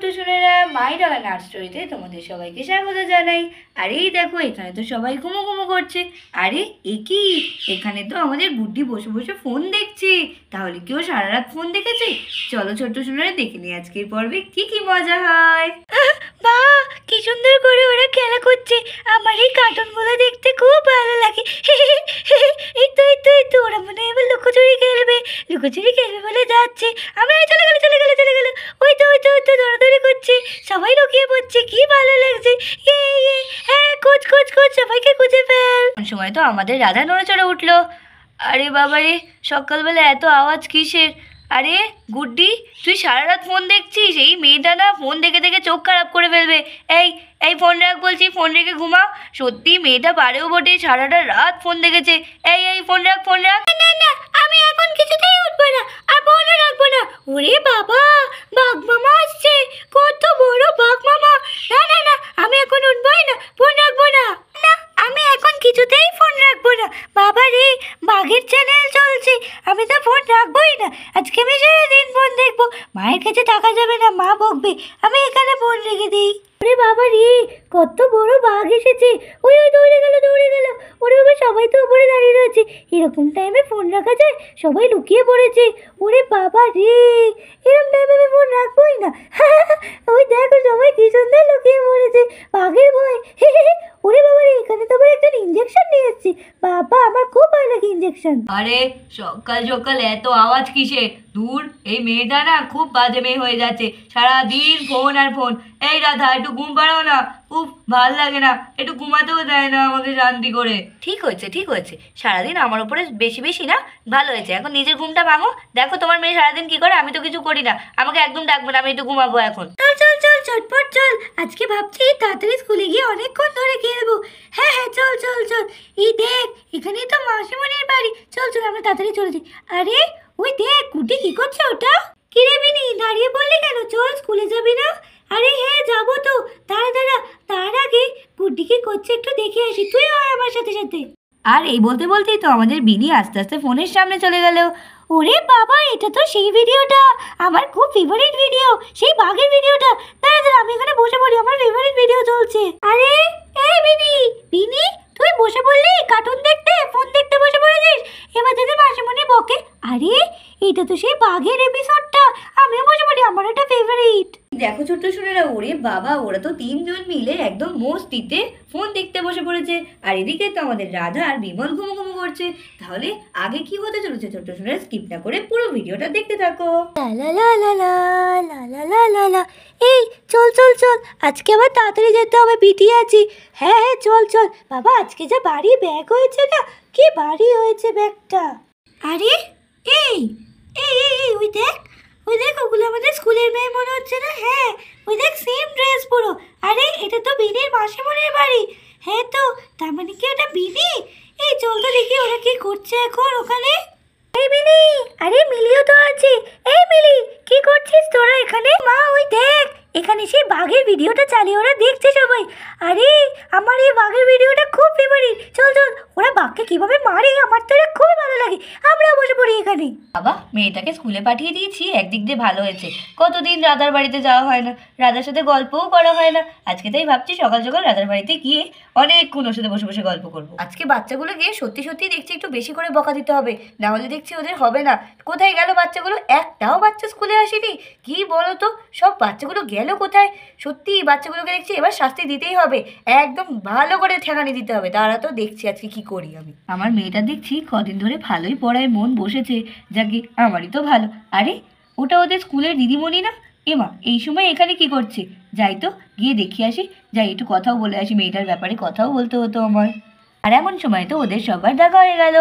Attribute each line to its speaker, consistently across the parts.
Speaker 1: ছোট্ট সোনারা মাই ডলা নার্স স্টোরিতে তোমাদের সবাইকে স্বাগত জানাই। আরে দেখো এখানে তো সবাই ঘুমো ঘুমো করছে। আরে এ কি, এখানে তো আমাদের গুড্ডি বসে বসে ফোন দেখছে। তাহলে কেউ সারা রাত ফোন দেখেছে? চলো ছোট্ট সোনারা দেখে নিই আজকের পর্বে কি কি মজা হয়। বাহ, কি সুন্দর করে ওরা খেলা করছে। আমার এই কার্টুনগুলো দেখতে খুব ভালো লাগে। এই তো ওরা মনে হয় এবার লুকোচুরি খেলবে বলে যাচ্ছে। আমি চলে গেল। ওই তো দৌড়াদৌড়ি করছে, সবাই লুকিয়ে পড়ছে, কি ভালো লাগছে। হ্যাঁ, খোঁজ সবাইকে খুঁজে ফেল। সময় তো আমাদের রাধা নড়ে চড়ে উঠলো। আরে বাবারে, সকালবেলা এত আওয়াজ কিসের? আরে গুড্ডি, তুই সারা রাত ফোন দেখছিস? এই মেয়েটা না ফোন দেখে দেখে চোখ খারাপ করে ফেলবে। এই ফোন রাখ বলছি, ফোন রেখে ঘুমা। সত্যি মেয়েটা পারেও বটে, সারাটা রাত ফোন দেখেছে। এই ফোন রাখ। না, আমি এখন কিছুতেই উঠবো না, আর ফোনও রাখবো না। ওরে বাবা, বাঘ মামা আসছে, কত বড় বাঘ মামা। না, আমি এখন উঠবোই না, ফোন রাখবো না। আমি এখন কিছুতেই ফোন রাখবো না। বাবা রে, বাঘের চ্যানেল চলছে, আমি তো ফোন রাখবোই না। আজকে আমি সারাদিন ফোন দেখবো, মায়ের কাছে টাকা যাবে না, মা বকবে। আমি এখানে ফোন রেখে দিই। ওরে বাবা রে, কত বড় বাঘ এসেছে। ওই দৌড়ে গেল। ওরে বাবা, সবাই তো উপরে দাঁড়িয়ে রয়েছে। এরকম টাইমে ফোন রাখা যায়? সবাই লুকিয়ে পড়েছে। ওরে বাবা রে, এরকম টাইমে আমি ফোন রাখবোই না। ওই দেখো, সবাই কি সুন্দর লুকিয়ে পড়েছে, বাঘের ভয়। ওরে বাবা রে, এখানে তো আবার একজন ইঞ্জেকশন নিয়ে এসেছি। বাবা, আমার খুব ভয় লাগে ইঞ্জেকশন। আরে সকাল সকাল এত আওয়াজ কিসের? দূর, এই মেয়েটা না খুব বাজে মেয়ে হয়ে যাচ্ছে, সারাদিন ফোন আর ফোন। এই রাধা, একটু ঘুম পাড়াও না। উফ, ভাল লাগে না, একটু ঘুমাতেও দেয় না আমাকে শান্তি করে। ঠিক হয়েছে, সারাদিন আমার উপরে বেশি না, ভালো হয়েছে। এখন নিজের ঘুমটা ভাঙো। দেখো তোমার মেয়ে সারাদিন কি করে, আমি তো কিছু করি না। আমাকে একদম ডাকবে না, আমি একটু ঘুমাবো এখন। চল চটপট চল। আজকে ভাবছি তাড়াতাড়ি স্কুলে গিয়ে অনেকক্ষণ ধরে খেলবো। হ্যাঁ, চল। এই দেখ, এখানেই তো মাসিমণির বাড়ি। চল আমরা তাড়াতাড়ি চলে যাই। আরে ওই দেখ, গুড্ডি কি করছে ওটা? কি রে বিনি, দাঁড়িয়ে পড়লি কেন? চল, স্কুলে যাবি না? আরে হ্যাঁ, যাবো তো। দাঁড়া, তার আগে গুড্ডি কি করছে একটু দেখে আসি। তুই আয় আমার সাথে। আর এই বলতেই তো আমাদের বিনি আস্তে আস্তে ফোনের সামনে চলে গেল। ওরে বাবা, এটা তো সেই ভিডিওটা, আমার খুব ফেভারিট ভিডিও, সেই বাঘের ভিডিওটা। দাঁড়া, আমি এখানে বসে পড়ি, আমার ফেভারিট ভিডিও চলছে। আরে এই বিনি, তুই বসে পড়লি কার্টুন দেখতে, ফোন দেখতে বসে পড়েছিস? এবার যদি মাসিমণি বকে। আরে এটা তো সেই বাঘের এপিসোডটা, আমিও বসে পড়ি, আমার এটা ফেভারিট। দেখো ছোট্ট সোনারা, ওরে বাবা, ওরা তো তিনজন মিলে একদম মস্তিতে ফোন দেখতে বসে পড়েছে। আর এদিকে তো আমাদের রাধা আর বিমল ঘুমো করছে। তাহলে আগে কি হতে চলেছে ছোট্ট সোনারা, স্কিপ না করে পুরো ভিডিওটা দেখতে থাকো। এই চল, আজকে আবার তাড়াতাড়ি যেতে হবে, পিটিয়ে আছি। হ্যাঁ, চল বাবা, আজকে যা ভারী ব্যাগ হয়েছে না, কি ভারী হয়েছে ব্যাগটা। আরে এই ওই দেখ, ওগুলো আমাদের স্কুলের মেয়ে মনে হচ্ছে না? হ্যাঁ, ওই দেখ, সেম ড্রেস পুরো। আরে এটা তো বিনির মাসিমণির বাড়ি। হ্যাঁ তো, তার মানে কি ওটা বিনি? এই চল তো দেখি ওরা কি করছে এখন ওখানে। এই বিনি, আরে মিলিও তো আছে। এই মিলি, কি করছিস তোরা এখানে? মা, ওই দেখ, এখানে সেই বাঘের ভিডিওটা চালিয়ে ওরা দেখছে সবাই। আরে আমার এই বাঘের ভিডিওটা খুব ফেভারিট। চল, ওরা বাঘকে কিভাবে মারে, আমার তো এটা খুবই ভালো লাগে। আমরা বসে পড়ি এখানে। বাবা, মেয়েটাকে স্কুলে পাঠিয়ে দিয়েছি, একদিক দিয়ে ভালো হয়েছে। কতদিন রাধার বাড়িতে যাওয়া হয় না, রাধার সাথে গল্পও করা হয় না। আজকে তাই ভাবছি সকাল রাধার বাড়িতে গিয়ে অনেকক্ষণ ওর সাথে বসে গল্প করবো। আজকে বাচ্চাগুলো গিয়ে সত্যি দেখছি একটু বেশি করে বকা দিতে হবে, না হলে দেখছি ওদের হবে না। কোথায় গেল বাচ্চাগুলো? একটাও বাচ্চা স্কুলে আসেনি। কি বলো তো, সব বাচ্চাগুলো গেল কোথায়? সত্যি বাচ্চাগুলোকে দেখছি এবার শাস্তি দিতেই হবে, একদম ভালো করে ঠেকানি দিতে হবে। তারা তো দেখছি আজকে কি করি আমি। আমার মেয়েটা দেখছি কদিন ধরে ভালোই পড়ায় মন বসেছে, যাকে আমারই তো ভালো। আরে ওটা ওদের স্কুলের দিদিমণি না? এমা, এই সময় এখানে কি করছে? যাই তো, গিয়ে দেখি আসি, যাই একটু কথাও বলে আসি, মেয়েটার ব্যাপারে কথাও বলতে হতো আমার। আর এমন সময় তো ওদের সবার দেখা হয়ে গেল।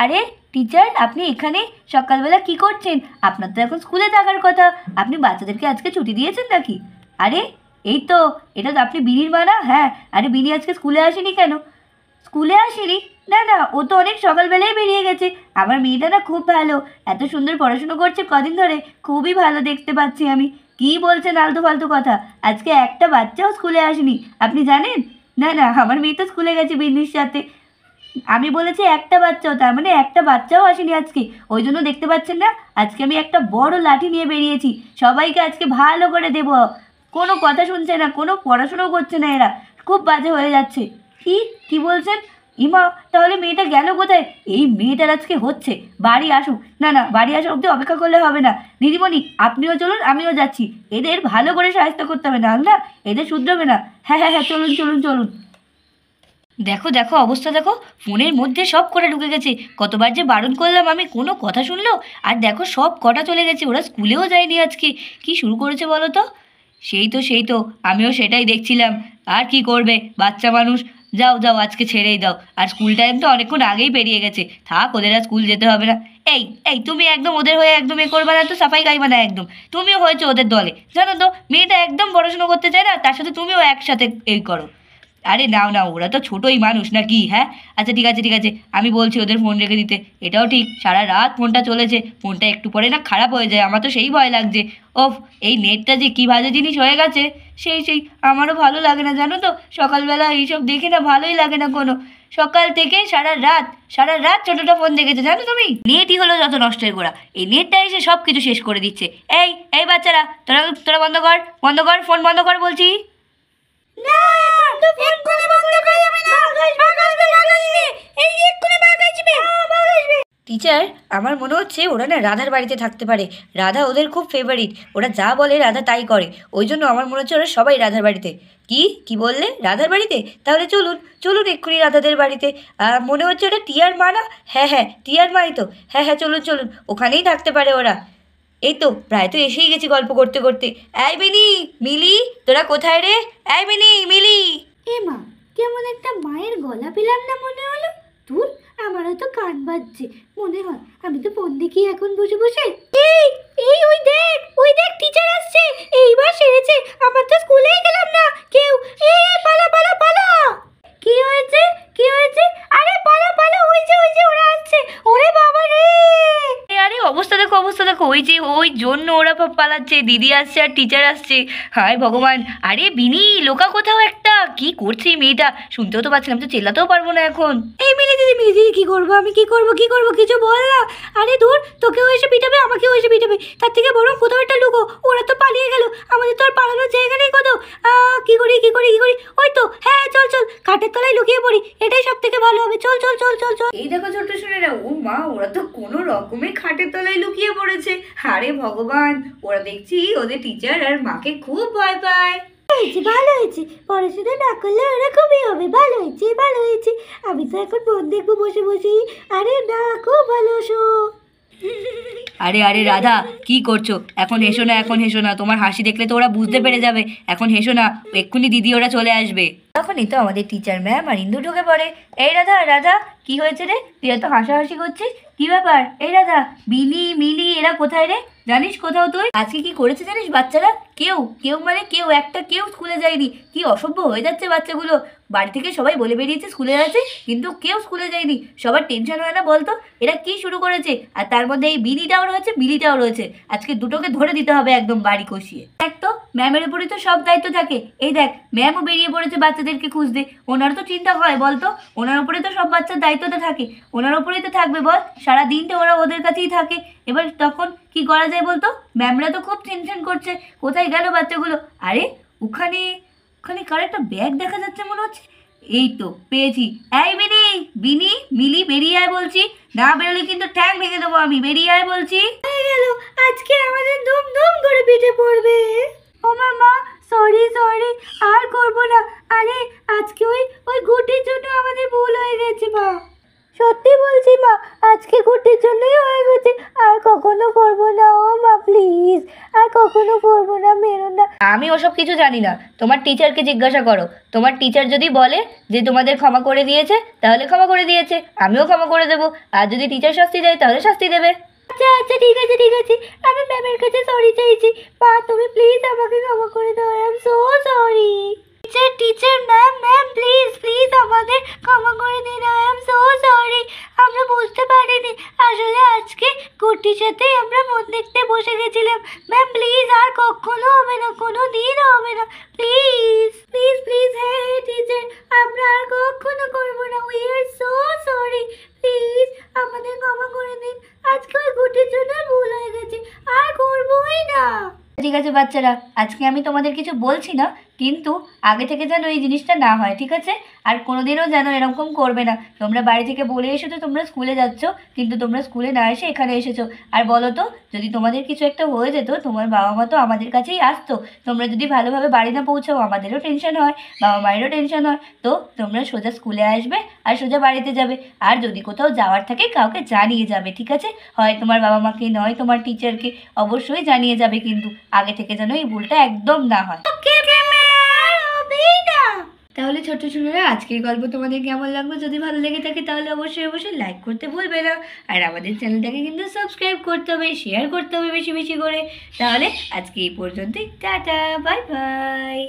Speaker 1: আরে টিচার, আপনি এখানে সকালবেলা কি করছেন? আপনার তো এখন স্কুলে থাকার কথা, আপনি বাচ্চাদেরকে আজকে ছুটি দিয়েছেন নাকি? আরে এই তো, এটা তো আপনি বিনির মা না? হ্যাঁ। আরে বিনি আজকে স্কুলে আসেনি কেন? স্কুলে আসেনি? না, ও তো অনেক সকালবেলায় বেরিয়ে গেছে। আমার মেয়েটা না খুব ভালো, এত সুন্দর পড়াশুনো করছে কদিন ধরে, খুবই ভালো দেখতে পাচ্ছি আমি। কি বলছেন আলতু ফালতু কথা? আজকে একটা বাচ্চাও স্কুলে আসেনি, আপনি জানেন? না, আমার মেয়ে তো স্কুলে গেছে বিনির সাথে। আমি বলেছি একটা বাচ্চাও, তার মানে একটা বাচ্চাও আসেনি আজকে। ওই জন্য দেখতে পাচ্ছেন না, আজকে আমি একটা বড় লাঠি নিয়ে বেরিয়েছি, সবাইকে আজকে ভালো করে দেবো। কোনো কথা শুনছে না, কোনো পড়াশোনাও করছে না, এরা খুব বাজে হয়ে যাচ্ছে। কি বলছেন? ইমা, তাহলে মেয়েটা গেল কোথায়? এই মেয়েটার আজকে হচ্ছে, বাড়ি আসুক। না না, বাড়ি আসা অবধি অপেক্ষা করলে হবে না। দিদিমণি আপনিও চলুন, আমিও যাচ্ছি। এদের ভালো করে সাহায্য করতে হবে, না না এদের শুধরাবে না। হ্যাঁ হ্যাঁ হ্যাঁ, চলুন চলুন চলুন। দেখো দেখো অবস্থা দেখো, ফোনের মধ্যে সব কটা ঢুকে গেছে। কতবার যে বারণ করলাম আমি, কোনো কথা শুনলো? আর দেখো সব কটা চলে গেছে, ওরা স্কুলেও যায়নি আজকে। কি শুরু করেছে বলো তো? সেই তো আমিও সেটাই দেখছিলাম। আর কি করবে, বাচ্চা মানুষ। যাও যাও, আজকে ছেড়েই দাও। আর স্কুল টাইম তো অনেকক্ষণ আগেই পেরিয়ে গেছে, থাক, ওদের আর স্কুল যেতে হবে না। এই এই তুমি একদম ওদের হয়ে একদম এ করবে না তো, সাফাই গাইবা না একদম। তুমিও হয়েছো ওদের দলে, জানো তো মেয়েটা একদম পড়াশোনা করতে চায় না, তার সাথে তুমিও একসাথে এই করো। আরে নাও নাও, ওরা তো ছোটোই মানুষ নাকি? হ্যাঁ আচ্ছা ঠিক আছে, আমি বলছি ওদের ফোন রেখে দিতে। এটাও ঠিক, সারা রাত ফোনটা চলেছে, ফোনটা একটু পরে না খারাপ হয়ে যায়, আমার তো সেই ভয় লাগছে। ওফ, এই নেটটা যে কী বাজে জিনিস হয়ে গেছে, সেই আমারও ভালো লাগে না জানো তো, সকালবেলা এইসব দেখে না ভালোই লাগে না কোনো। সকাল থেকে সারা রাত ছোটোটা ফোন দেখেছে জানো তুমি। নেটই হলো যত নষ্টের গোড়া, এই নেটটা এসে সব কিছু শেষ করে দিচ্ছে। এই বাচ্চারা, তোরা তোরা বন্ধ কর ফোন বন্ধ কর বলছি। টিচার, আমার মনে হচ্ছে ওরা না রাধার বাড়িতে থাকতে পারে। রাধা ওদের খুব ফেভারিট, ওরা যা বলে রাধা তাই করে। ওই জন্য আমার মনে হচ্ছে ওরা সবাই রাধার বাড়িতে। কি বললে, রাধার বাড়িতে? তাহলে চলুন চলুন এক্ষুনি রাধাদের বাড়িতে। মনে হচ্ছে ওটা টিয়ার মা না? হ্যাঁ টিয়ার মাই তো। হ্যাঁ চলুন, ওখানেই থাকতে পারে ওরা। এই তো প্রায় তো এসেই গেছি গল্প করতে করতে। এই মিনি, মিলি, তোরা কোথায় রে? এই মিনি, মিলি। এ মা, কেমন একটা মায়ের গলা পেলাম না মনে হলো। দূর, আমারও তো কান বাজছে মনে হয়। আমি তো ফোন দেখি এখন বসে বসে। এই ওই দেখ টিচার আসছে, এইবার সেরেছে। আমার তো স্কুলেই গেলাম না কেউ। পালা পালা পালা। কি হয়েছে? আরে পালা পালা, ওই যে ওরা আসছে। ওরে বাবা রে! আরে অবস্থা দেখো, ওই জন্য ওরা পালাচ্ছে। দিদি আসছে আর টিচার আসছে। হায় ভগবান! আরে বিনি, লোকা কোথাও একটা। কি করছে এই মেয়েটা? শুনতেও তো পাচ্ছিলাম, তো চেল্লাতেও পারবো না এখন। এই মিলি দিদি কি করবো আমি? কি করবো কিছু বল না। আরে দূর, তোকেও এসে পিটাবে, আমাকেও এসে পিটাবে। তার থেকে বরং কোথাও একটা লুকো। ওরা তো পালিয়ে গেল, আমাদের তো আর পালানোর জায়গা নেই কোথাও। কি করি? ওই তো, হ্যাঁ চল খাটের তলায় লুকিয়ে পড়ি, এটাই সব থেকে ভালো হবে। চল। এই দেখো ছোট্ট শুনেরা, ও মা, ওরা তো কোনো রকমে খাটের তলায় লুকিয়ে পড়েছে। আরে ভগবান, ওরা দেখছি ওদের টিচার আর মাকে খুব ভয় পায়। ভালো হয়েছে, পড়াশোনা না করলে ওরকমই হবে। ভালো হয়েছে। আমি তো এখন ফোন দেখবো বসে বসেই। আরে না, খুব ভালো শো। আরে রাধা, কি করছো? এখন হেসো না, তোমার হাসি দেখলে তো ওরা বুঝতে পেরে যাবে। এখন হেসো না, এক্ষুনি দিদি ওরা চলে আসবে। তখনই তো আমাদের টিচার ম্যাম আর ইন্দু ঢুকে পড়ে। এই রাধা, কি হয়েছে রে? তুই এত হাসাহাসি করছিস, কি ব্যাপার? এই রাধা, বিনি, মিলি, এরা কোথায় রে? জানিস কোথাও তুই? আজকে কি করেছে জানিস বাচ্চারা? কেউ স্কুলে যায়নি। কি অসভ্য হয়ে যাচ্ছে বাচ্চাগুলো। বাড়ি থেকে সবাই বলে বেরিয়েছে স্কুলে আছে, কিন্তু কেউ স্কুলে যায়নি। সবার টেনশন হয় না বলতো? এরা কি শুরু করেছে? আর তার মধ্যে এই বিনিটাও রয়েছে, মিলিটাও রয়েছে। আজকে দুটোকে ধরে দিতে হবে একদম বাড়ি কষিয়ে। দেখ তো, ম্যামের উপরে তো সব দায়িত্ব থাকে। এই দেখ, ম্যামও বেরিয়ে পড়েছে বাচ্চাদেরকে খুঁজতে। ওনার তো চিন্তা হয় বলতো, ওনার উপরে তো সব বাচ্চার দায়িত্বটা থাকে, ওনার উপরেই তো থাকবে বল। সারা দিনটা ওরা ওদের কাছেই থাকে। এবার তখন কি করা যায় বলতো? ম্যামরা তো খুব টেনশন করছে, কোথায় গেল বাচ্চাগুলো। আরে ওখানে কার একটা ব্যাগ দেখা যাচ্ছে মনে হচ্ছে। এই তো পেয়েছি। এই বিনি, মিলি, বেরিয়ে আয় বলছি। না বেরোলে কিন্তু ঠ্যাং ভেঙে দেবো আমি। বেরিয়ে আয় বলছি। হয়ে গেল, আজকে আমাদের ধুম করে পিঠে পড়বে। ও মামা, সরি, আর করবো না। আরে আজকে ওই গুটির জন্য আমাদের ভুল হয়ে গেছে মা। সত্যি বলছি মা, আজকে গুটির জন্যই হয়ে গেছে। আর কখনো করবো না। ও মা প্লিজ, আর কখনো করবো না, মেরো না। আমি ওসব কিছু জানি না, তোমার টিচারকে জিজ্ঞাসা করো। তোমার টিচার যদি বলে যে তোমাদের ক্ষমা করে দিয়েছে, তাহলে ক্ষমা করে দিয়েছে, আমিও ক্ষমা করে দেবো। আর যদি টিচার শাস্তি দেয়, তাহলে শাস্তি দেবে। আচ্ছা ঠিক আছে, আমি ম্যামের কাছে সরি চাইছি। মা তুমি প্লিজ আমাকে ক্ষমা করে দাও। I am so sorry. Teacher ma'am please আমাদের ক্ষমা করে দিন। I am so sorry. আমরা বুঝতে পারিনি, আসলে আজকে গুটির সাথে আমরা মন দেখতে বসে গেছিলাম। ম্যাম প্লিজ, আর কখনো হবে না, কোনো দিন হবে না। প্লিজ। হ্যাঁ টিচার, আমরা আর কখনো করবো না। We are so sorry. Please আমাদের ক্ষমা করে দিন। আজকে ওই গুটির জন্য ভুল হয়ে গেছে, আর করবোই না। ঠিক আছে বাচ্চারা, আজকে আমি তোমাদের কিছু বলছি না, কিন্তু আগে থেকে যেন এই জিনিসটা না হয়, ঠিক আছে? আর কোনোদিনও যেন এরকম করবে না। তোমরা বাড়ি থেকে বলে এসেছো তোমরা স্কুলে যাচ্ছ, কিন্তু তোমরা স্কুলে না এসে এখানে এসেছো। আর বলো তো, যদি তোমাদের কিছু একটা হয়ে যেত, তোমার বাবা মা তো আমাদের কাছেই আসতো। তোমরা যদি ভালোভাবে বাড়ি না পৌঁছাও, আমাদেরও টেনশন হয়, বাবা মায়েরও টেনশন হয়। তো তোমরা সোজা স্কুলে আসবে আর সোজা বাড়িতে যাবে। আর যদি কোথাও যাওয়ার থাকে কাউকে জানিয়ে যাবে, ঠিক আছে? হয় তোমার বাবা মাকে, নয় তোমার টিচারকে, অবশ্যই জানিয়ে যাবে। কিন্তু আগে থেকে যেন এই ভুলটা একদম না হয়। তাহলে ছোট্ট ছোটরা, আজকের গল্প তোমাদের কেমন লাগলো? যদি ভালো লেগে থাকে তাহলে অবশ্যই অবশ্যই লাইক করতে ভুলবে না। আর আমাদের চ্যানেলটাকে কিন্তু সাবস্ক্রাইব করতে হবে, শেয়ার করতে হবে বেশি বেশি করে। তাহলে আজকে এই পর্যন্তই, টাটা, বাই বাই।